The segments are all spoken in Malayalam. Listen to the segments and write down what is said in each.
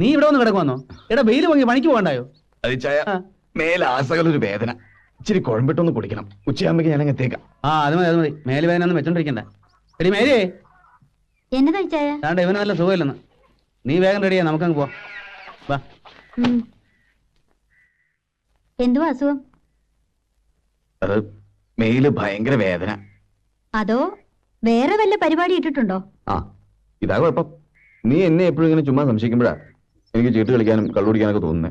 നീ ഇവിടെ ഒന്ന് കിടക്കുവന്നോ? എടാ വെയില് വാങ്ങി പണിക്ക് പോകണ്ടായോ? അത് ചായ മേലാസകലൊരു വേദന, ഇച്ചിരി കുഴമ്പിട്ടൊന്ന് കുടിക്കണം. ഉച്ചയാകുമ്പോ ഞാൻ എത്തേക്കാം. അത് മതി അത് മതി. മേല് വേദന ഒന്നും വെച്ചോണ്ടിരിക്കണ്ട. എടി മേരിയേ, എന്നതാ ചായ? താണ്ട ഇവന് നല്ല സുഖമില്ലെന്ന്. നീ വേഗം റെഡിയാ, നമുക്കങ്ങ് പോവാം. വാ. എന്തുവാ അസുഖം? അത് മേല് ഭയങ്കര വേദന. അതോ വേറെ വല്ല പരിപാടി ഇട്ടിട്ടുണ്ടോ? ഇതാ കുഴപ്പം. നീ എന്നെ എപ്പോഴും ഇങ്ങനെ ചുമ്മാ സംശയിക്കുമ്പോഴാ എനിക്ക് ചീട്ട് കളിക്കാനും കള്ളു കുടിക്കാനൊക്കെ തോന്നുന്നേ.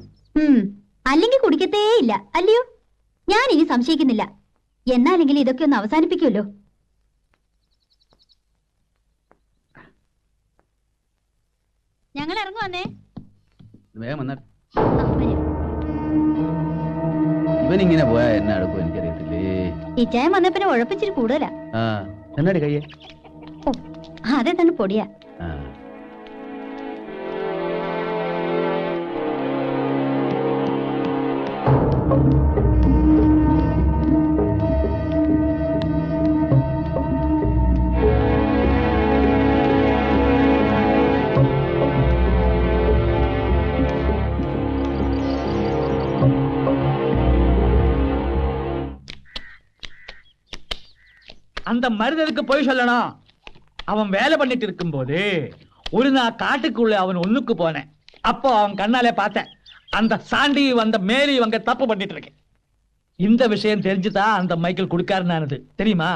അല്ലെങ്കിൽ കുടിക്കത്തേ ഇല്ല അല്ലയോ? ഞാൻ ഇനി സംശയിക്കുന്നില്ല. എന്നാലെങ്കിലും ഇതൊക്കെ ഒന്ന് അവസാനിപ്പിക്കുമല്ലോ. ഞങ്ങൾ ഇറങ്ങുവന്നേ. വേഗം വന്നാ. ഇവനിങ്ങനെ പോയാ എന്നെ അടുക്കും എനിക്കറിയത്തില്ലേ. ഇച്ചായം വന്ന പിന്നെ ഉഴപ്പിച്ചിരി കൂടുതലാ. എന്നാടി കഴിയേ? അതെ തന്നെ പൊടിയാ. அந்த மருதனுக்கு போய் சொல்லணும். அவன் வேலை பண்ணிட்டு இருக்கும் போது ஒரு நாள் காட்டுக்குள்ள அவன் ஒண்ணுக்கு போனேன். அப்போ அவன் கண்ணாலே பார்த்தேன், அந்த சாண்டி வந்த மேரி இவங்க தப்பு பண்ணிட்டு இருக்கேன். இந்த விஷயம் தெரிஞ்சுதான் அந்த மைக்கேல் குடுக்காரனானது தெரியுமா?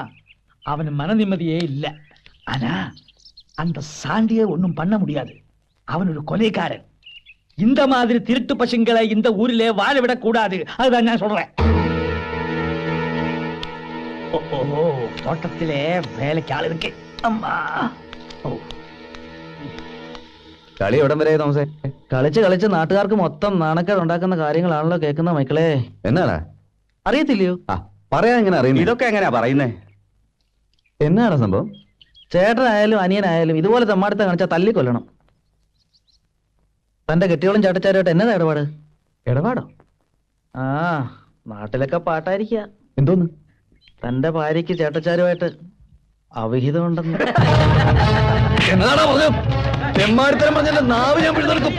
அவன் மன நிம்மதியே இல்ல. ஆனா அந்த சாண்டியை ஒன்னும் பண்ண முடியாது. அவன் ஒரு கொலைக்காரன். இந்த மாதிரி திருட்டு பசங்களை இந்த ஊரிலே வாழ விடக் கூடாது. அதுதான் நான் சொல்றேன். തോട്ടത്തിലെ വേലയ്ക്ക് ആളിരിക്കെ. കളി എവിടം വരെ തോമസേ? കളിച്ച് കളിച്ച് നാട്ടുകാർക്ക് മൊത്തം നാണക്കേട് ഉണ്ടാക്കുന്ന കാര്യങ്ങളാണല്ലോ കേൾക്കുന്ന മക്കളെ. എന്നാടാ അറിയത്തില്ലയോ? പറയാ എങ്ങനെ അറിയുന്നു? ഇതൊക്കെ എങ്ങനെയാ പറയുന്നേ? എന്നാണ് സംഭവം? ചേട്ടനായാലും അനിയനായാലും ഇതുപോലെ തെമ്മാടുത്ത കാണിച്ചാൽ തല്ലിക്കൊല്ലണം. തന്റെ കെട്ടിയോളും ചേട്ടച്ചാരുമായിട്ട് എന്നതാ ഇടപാട്? ഇടപാടോ? നാട്ടിലൊക്കെ പാട്ടായിരിക്കുക. എന്തോന്ന്? തന്റെ ഭാര്യയ്ക്ക് ചേട്ടച്ചാരുമായിട്ട് അവിഹിതം ഉണ്ടെന്ന്. എന്നതാണോ പറഞ്ഞു? തെമ്മാടിത്തരം പറഞ്ഞ നാവ് ഞാൻ പിടിച്ചെടുക്കും.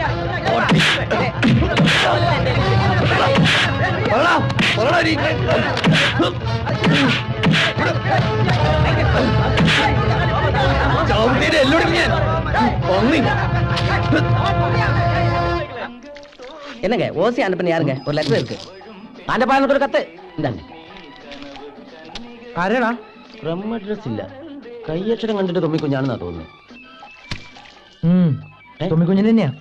என்னங்க ஓசி அனுப்பின யாருங்க? ஒரு லெட்டர் இருக்கு. அந்த பாருங்க ஒரு கத்து. இந்தாங்க. ആരാടാ? ഫ്രം അഡ്രസ് ഇല്ല. കയ്യക്ഷരം കണ്ടിട്ട് തൊമ്മിക്കുഞ്ഞാണെന്നാ തോന്നുന്നു. തൊമ്മിക്കുഞ്ഞിന് തന്നെയാ.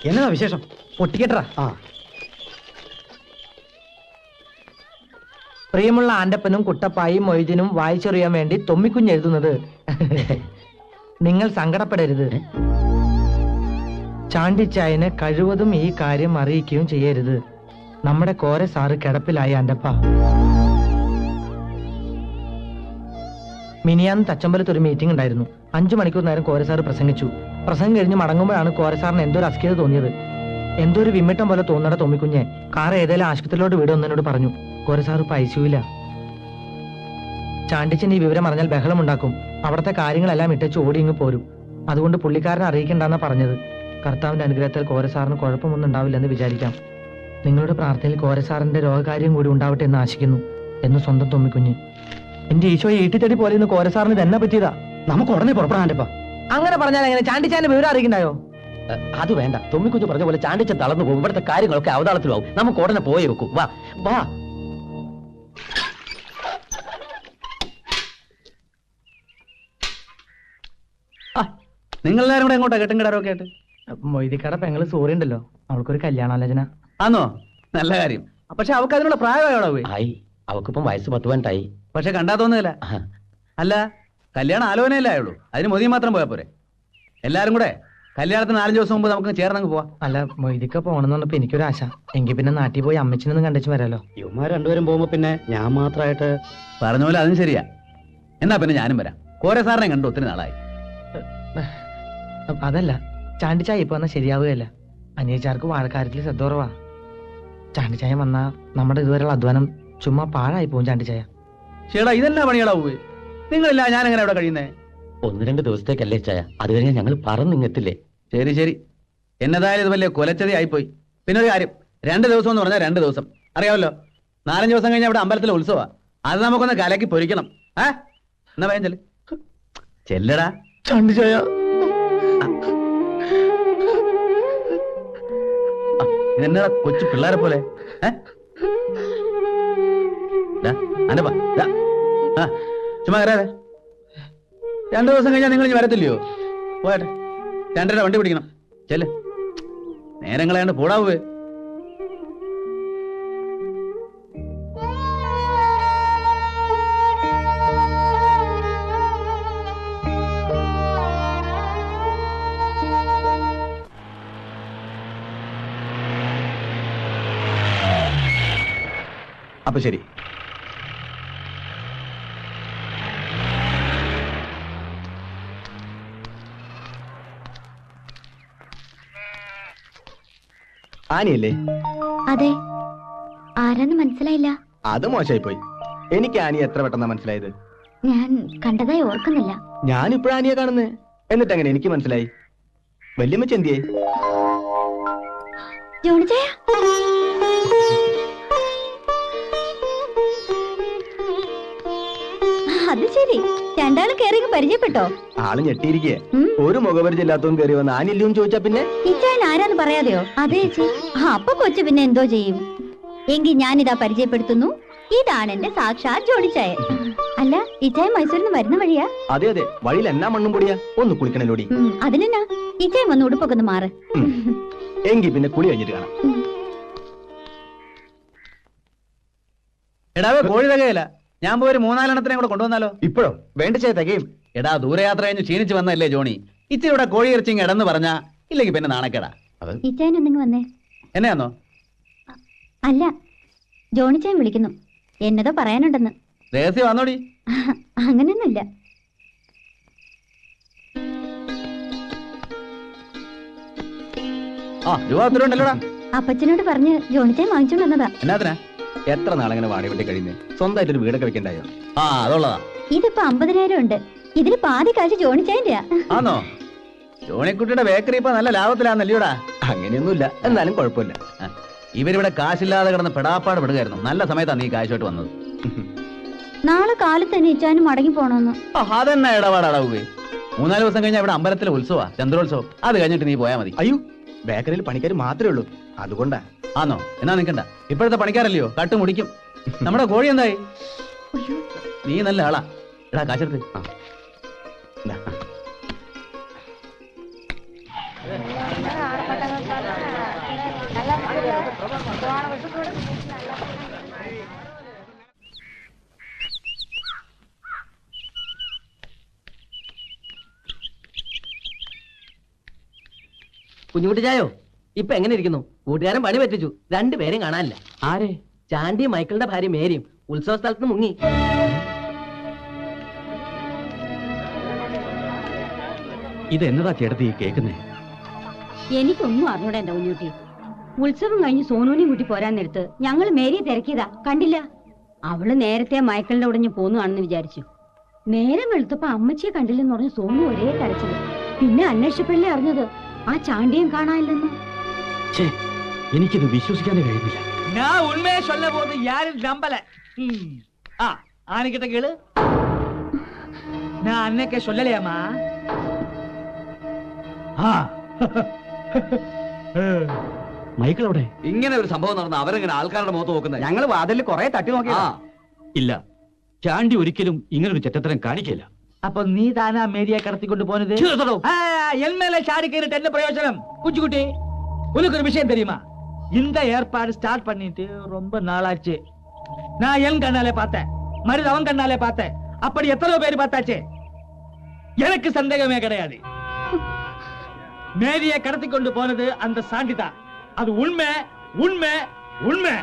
എന്നതാ വിശേഷം? പൊട്ടിക്കട്ടാ. പ്രിയമുള്ള ആന്റപ്പനും കുട്ടപ്പായും മൊയ്തീനും വായിച്ചറിയാൻ വേണ്ടി തൊമ്മിക്കുഞ്ഞ് എഴുതുന്നത്. നിങ്ങൾ സങ്കടപ്പെടരുത്. ചാണ്ടിച്ചായന് കഴിവതും ഈ കാര്യം അറിയിക്കുകയും ചെയ്യരുത്. നമ്മുടെ കോര സാറ് കിടപ്പിലായി ആന്റപ്പ. മിനിയാന്ന് തച്ചമ്പലത്ത് ഒരു മീറ്റിംഗ് ഉണ്ടായിരുന്നു. 5 മണിക്കൂർ നേരം കോരസാറ് പ്രസംഗിച്ചു. പ്രസംഗം കഴിഞ്ഞ് മടങ്ങുമ്പോഴാണ് കോരസാറിന് എന്തോ ഒരു അസ്കിത തോന്നിയത്. എന്തോ ഒരു വിമ്മിട്ടം പോലെ തോന്നട തൊമ്മിക്കുഞ്ഞെ കാർ ഏതെങ്കിലും ആശുപത്രിയിലോട്ട് വിടുമെന്നോട് പറഞ്ഞു. കോരസാറ് ഇപ്പൊ ഐസിയുവില്ല. ചാണ്ടിച്ചൻ ഈ വിവരം അറിഞ്ഞാൽ ബഹളം ഉണ്ടാക്കും. അവിടുത്തെ കാര്യങ്ങളെല്ലാം ഇട്ടച്ച് ഓടി ഇങ്ങ് പോരും. അതുകൊണ്ട് പുള്ളിക്കാരനെ അറിയിക്കണ്ടെന്നാ പറഞ്ഞത്. കർത്താവിന്റെ അനുഗ്രഹത്തിൽ കോരസാറിന് കുഴപ്പമൊന്നും ഉണ്ടാവില്ലെന്ന് വിചാരിക്കാം. നിങ്ങളുടെ പ്രാർത്ഥനയിൽ കോരസാറിന്റെ രോഗകാര്യം കൂടി ഉണ്ടാവട്ടെ എന്ന് ആശിക്കുന്നു എന്ന് സ്വന്തം തൊമ്മിക്കുഞ്ഞ്. എന്റെ ഈശോയെ ഈട്ടിത്തടി പോലെ ഇന്ന് കോരസാറിന് തന്നെ പറ്റിയതാ. നമുക്ക് ഉടനെ പുറപ്പെടാൻപ്പ. അങ്ങനെ പറഞ്ഞാൽ എങ്ങനെ? ചാണ്ടിച്ചാന്റെ വിവരം അറിയിക്കണ്ടായോ? അത് വേണ്ട. തൊമ്മിക്കുഞ്ഞ് പറഞ്ഞ പോലെ ചാണ്ടിച്ചൻ തളർന്നു പോകും. ഇവിടുത്തെ കാര്യങ്ങളൊക്കെ അവതാളത്തിലാവും. നമുക്ക് ഉടനെ പോയി വെക്കും. വാ വാ. നിങ്ങളെല്ലാരും കൂടെ എങ്ങോട്ടാ കെട്ടും കിടാറൊക്കെ ആയിട്ട്? മൊയ്തിക്കട പെങ്ങള് സൂറി ഉണ്ടല്ലോ, അവൾക്കൊരു കല്യാണാലോചന. ആന്നോ? നല്ല കാര്യം. പക്ഷെ അവൾക്ക് അതിനുള്ള പ്രായമായോടാ പോയി. ആയി. അവക്കിപ്പം വയസ്സ് 10 പതിനെട്ടായി. പക്ഷെ കണ്ടാ തോന്നുന്നില്ല. അല്ല, കല്യാണം ആലോചനയല്ലേ ആയുള്ളൂ. അതിന് മൊതി മാത്രം പോയാ പോരെ? എല്ലാരും കൂടെ കല്യാണത്തിന് 4 ദിവസം മുമ്പ് നമുക്ക് ചേർന്നങ്ങ് പോവാ. അല്ല, മൊയ്തിക്ക പോണെന്ന് പറഞ്ഞപ്പോ എനിക്കൊരു ആശ. എങ്കിൽ പിന്നെ നാട്ടിൽ പോയി അമ്മച്ചിനൊന്നും കണ്ടു വരാലോ. ഇവന്മാർ രണ്ടുപേരും പോകുമ്പോ പിന്നെ ഞാൻ മാത്രമായിട്ട്. പറഞ്ഞ പോലെ അതും ശരിയാ. എന്നാ പിന്നെ ഞാനും വരാം. കോരെ സാറിനെ കണ്ടു ഒത്തിരി നാളായി. അതല്ല, ചാണ്ടിച്ചായ ഇപ്പൊ വന്നാൽ ശരിയാവുകയല്ല. അനിയച്ചാർക്ക് വാഴക്കാര്യത്തിൽ ശ്രദ്ധ കുറവാ. ചാണ്ടിച്ചായ വന്നാ നമ്മുടെ ഇതുവരെയുള്ള അധ്വാനം ചുമ്മാ പാഴായി പോകും. ചാണ്ടിച്ചായ ചേടാ, ഇതെന്നാ പണികളാ പോയി? നിങ്ങളില്ല ഞാൻ എങ്ങനെ അവിടെ കഴിയുന്നേ? 1-2 ദിവസത്തേക്കല്ലേ ചായ, അത് കഴിഞ്ഞാൽ ഞങ്ങൾ പറന്നിങ്ങെത്തില്ലേ. ശരി ശരി, എന്നതായാലും ഇത് വലിയ കൊലച്ചതി ആയിപ്പോയി. പിന്നെ ഒരു കാര്യം, 2 ദിവസം എന്ന് പറഞ്ഞാൽ 2 ദിവസം അറിയാമല്ലോ. 4-5 ദിവസം കഴിഞ്ഞാൽ ഇവിടെ അമ്പലത്തിലെ ഉത്സവ, അത് നമുക്കൊന്ന് കലക്കി പൊരിക്കണം. എന്നാ വേഗം ചെല്ല്. ചെല്ലടാ. ചാണ്ടി ചായ. ഇതെന്നാ കൊച്ചു പിള്ളേരെ പോലെ? ചുമ്മാ കയറാതെ. 2 ദിവസം കഴിഞ്ഞാൽ നിങ്ങൾ ഇനി വരത്തില്ലയോ? പോയാട്ടെ, 2:30 വണ്ടി പിടിക്കണം. ചെല്ല്, നേരം കളയാണ്ട് പോടാവേ. അപ്പൊ ശരി. ആനിയല്ലേ? അതെ. ആരാന്ന് മനസ്സിലായില്ല. അത് മോശമായി പോയി. എനിക്ക് ആനി എത്ര പെട്ടെന്നാ മനസ്സിലായത്? ഞാൻ കണ്ടതായി ഓർക്കുന്നില്ല. ഞാനിപ്പോഴാ ആനിയെ കാണുന്നേ. എന്നിട്ട് അങ്ങനെ എനിക്ക് മനസ്സിലായി? വല്യമ്മച്ചി എന്തിയേ? ജോണിച്ചായ, അത് ശരി, രണ്ടാളും കയറി പരിചയപ്പെട്ടോ? ആള് ഞെട്ടിയിരിക്കേ. ഒരു മുഖപരിചയം ഇല്ലാത്തവൻ കയറി വന്ന് ആനില്ലൂന്ന് ചോദിച്ചാ പിന്നെ ഇച്ചായൻ ആരാന്ന് പറയാതെയോ? അതെ ചേച്ചി. അപ്പൊ കൊച്ചു പിന്നെ എന്തോ ചെയ്യും? എങ്കിൽ ഞാനിതാ പരിചയപ്പെടുത്തുന്നു, ഇതാണ് എന്റെ സാക്ഷാത് ജോണിച്ചായൻ. അല്ല, ഇച്ചായൻ മൈസൂരിൽ നിന്ന് വരുന്ന വഴിയാ? അതെ അതെ, വഴിയിൽ എന്നാ മണ്ണും പൊടിയാ. ഒന്ന് കുളിക്കണല്ലോടി. അതിനെന്നാ, ഇച്ചായൻ വന്ന് ഉടുപ്പൊക്കെ ഒന്ന് മാറ്. എങ്കി പിന്നെ കുളി കഴിഞ്ഞിട്ട് കാണാം. എടാവേ, കോഴി തികയില്ല. ഞാൻ പോയി 3-4 കൂടെ കൊണ്ടുവന്നാലോ? ഇപ്പോഴോ? വേണ്ട ചേ, തികയും. എടാ, ദൂരയാത്ര കഴിഞ്ഞ് ക്ഷീണിച്ച് വന്നല്ലേ ജോണി. ഇച്ചിരി ഇവിടെ കോഴി ഇറച്ചിങ് ഇടന്ന് പറഞ്ഞാ ഇല്ലെങ്കിൽ പിന്നെ നാണക്കേടാ. ഇച്ചായൻ ഒന്നിങ്ങ് വന്നേ. എന്നെയാന്നോ? അല്ല, ജോണിച്ചായൻ വിളിക്കുന്നു, എന്നതോ പറയാനുണ്ടെന്ന്. രഹസ്യം വന്നോടി. അങ്ങനെയൊന്നുമില്ല. രൂപ ഉണ്ടല്ലോടാ. അപ്പച്ചനോട് പറഞ്ഞ് ജോണിച്ചായൻ വാങ്ങിച്ചോണ്ട് വന്നതാ. എന്നാത്തിനാ? എത്ര നാളങ്ങനെ വാടി വെട്ടി കഴിയുന്നേ? സ്വന്തമായിട്ടൊരു വീടൊക്കെ വെക്കണ്ടായോ? അതുള്ളതാ. ഇതിപ്പോ 50,000 ഉണ്ട്. ഇതില് പാതി കാശ് ജോണിച്ചായന്റെ. ആന്നോ? ജോണിക്കുട്ടിയുടെ ബേക്കറി ഇപ്പൊ നല്ല ലാഭത്തിലാന്നല്ലോടാ. അങ്ങനെയൊന്നുമില്ല, എന്നാലും കുഴപ്പമില്ല. ഇവരിവിടെ കാശില്ലാതെ കിടന്ന് പെടാപ്പാട് പെടുകയായിരുന്നു. നല്ല സമയത്താണ് നീ കാശുമായിട്ട് വന്നത്. നാളെ കാലത്ത് തന്നെ ഇച്ചാനും മടങ്ങി പോണോന്ന്. അതെന്നാ ഇടപാടാടാവുകയെ. 3-4 ദിവസം കഴിഞ്ഞാൽ ഇവിടെ അമ്പലത്തിലെ ഉത്സവാ, ചന്ദ്രോത്സവം. അത് കഴിഞ്ഞിട്ട് നീ പോയാൽ മതി. അയ്യോ, ബേക്കറിയിൽ പണിക്കാർ മാത്രമേ ഉള്ളൂ, അതുകൊണ്ടാ. ആന്നോ? എന്നാ നിൽക്കണ്ട, ഇപ്പോഴത്തെ പണിക്കാരല്ലയോ, കട്ട് മുടിക്കും. നമ്മുടെ കോഴി എന്തായി? നീ നല്ല ആളാ. എടാ, കാശെടുത്ത്. കുഞ്ഞുകുട്ടി ചായോ, ഇപ്പൊ എങ്ങനെ ഇരിക്കുന്നു? കൂട്ടുകാരൻ പണി പറ്റിച്ചു, 2 പേരെയും കാണാനില്ല. ആരെ? ചാണ്ടിയും മൈക്കിളിന്റെ ഭാര്യ മേരിയും ഉത്സവ സ്ഥലത്ത് മുങ്ങി. ഇത് എന്നതാ ചേട്ടത്തി കേൾക്കുന്നേ? എനിക്കൊന്നും അറിഞ്ഞൂടെ എന്റെ കുഞ്ഞുട്ടി. ഉത്സവം കഴിഞ്ഞ് സോനുവിനെയും കൂട്ടി പോരാൻ നേരത്ത് ഞങ്ങൾ മേരിയെ തിരക്കിയതാ, കണ്ടില്ല. അവള് നേരത്തെ മൈക്കിളിന്റെ ഉടഞ്ഞ് പോന്നുകാണെന്ന് വിചാരിച്ചു. നേരം വെളുത്തപ്പോ അമ്മച്ചിയെ കണ്ടില്ലെന്ന് പറഞ്ഞ് സോനു ഒരേ കരച്ചില്. പിന്നെ അന്വേഷിച്ചപ്പോഴല്ലേ അറിഞ്ഞത് ആ ചാണ്ടിയും കാണാനില്ലെന്ന്. എനിക്കിത് വിശ്വസിക്കാനേ കഴിയുന്നില്ല. ഞാൻ ഉണ്മയെ சொல்ல போது யாரும் நம்பல. ஆனிக்கிட்ட கேளு. நான் அன்னைக்கே சொல்லலையாமா? മൈക്കിൾ അവിടെ? ഇങ്ങനെ ഒരു സംഭവം നടന്ന അവരെങ്ങനെ ആൾക്കാരുടെ മുഖത്ത് നോക്കുന്നത്? ഞങ്ങൾ വാതിലിൽ കുറെ തട്ടി നോക്കിയാ. ഇല്ല, ചാണ്ടി ഒരിക്കലും ഇങ്ങനൊരു ചെറ്റത്തരം കാണിക്കില്ല. அப்ப நீ தானா மேரியை கடத்திக்கொண்டு போனது? என் மேல சாடி கேட்டு என்ன பிரயோஜனம்? குஞ்சுக்குட்டி, உனக்கு ஒரு விஷயம் தெரியுமா? இந்த ஏற்பாடு ஸ்டார்ட் பண்ணிட்டு ரொம்ப நாளாச்சு. நான் என் கண்ணாலே பார்த்தேன், மருது அவன் கண்ணாலே பார்த்தேன். அப்படி எத்தனை பேர் பார்த்தாச்சு? எனக்கு சந்தேகமே கிடையாது. மேரியை கடத்திக்கொண்டு போனது அந்த சாண்டிதான். அது உண்மை, உண்மை, உண்மை.